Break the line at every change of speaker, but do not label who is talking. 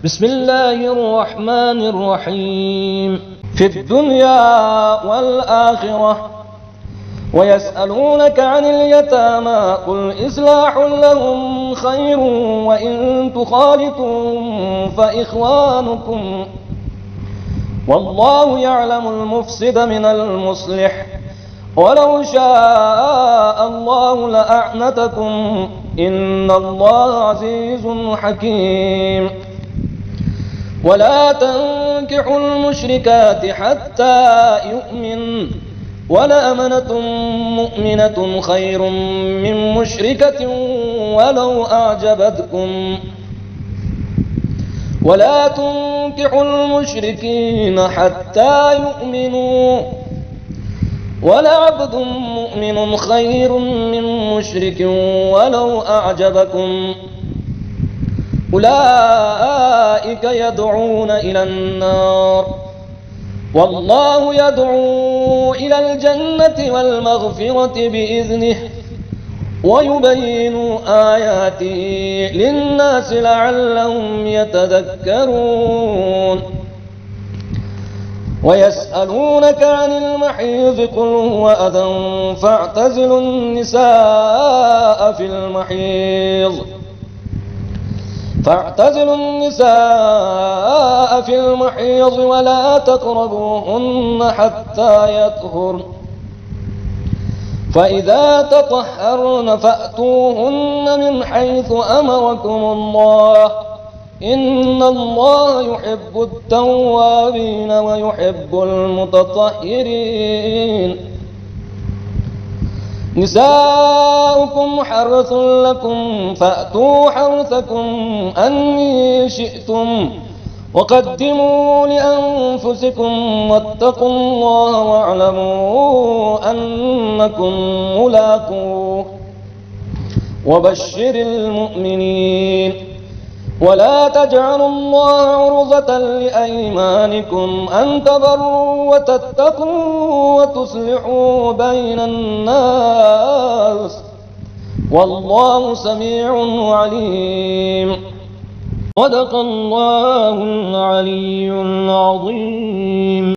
بسم الله الرحمن الرحيم. في الدنيا والآخرة. ويسألونك عن اليتامى قل إصلاح لهم خير وإن تخالطوهم فإخوانكم والله يعلم المفسد من المصلح ولو شاء الله لأعنتكم إن الله عزيز حكيم. ولا تنكحوا المشركات حتى يؤمن ولأمنة مؤمنة خير من مشركة ولو أعجبتكم. ولا تنكحوا المشركين حتى يؤمنوا ولعبد مؤمن خير من مشرك ولو أعجبكم. أولئك يدعون إلى النار والله يدعو إلى الجنة والمغفرة بإذنه ويبين آياته للناس لعلهم يتذكرون. ويسألونك عن المحيض قل هو أذى فاعتزلوا النساء في المحيض ولا تقربوهن حتى يطهرن فإذا تطهرن فأتوهن من حيث أمركم الله إن الله يحب التوابين ويحب المتطهرين. نساؤكم حرث لكم فأتوا حرثكم أني شئتم وقدموا لأنفسكم واتقوا الله واعلموا أنكم ملاقوه وبشر المؤمنين. ولا تجعلوا الله عرضة لأيمانكم أن تبروا وتتقوا وتصلحوا بين الناس والله سميع عليم. صدق الله العلي العظيم.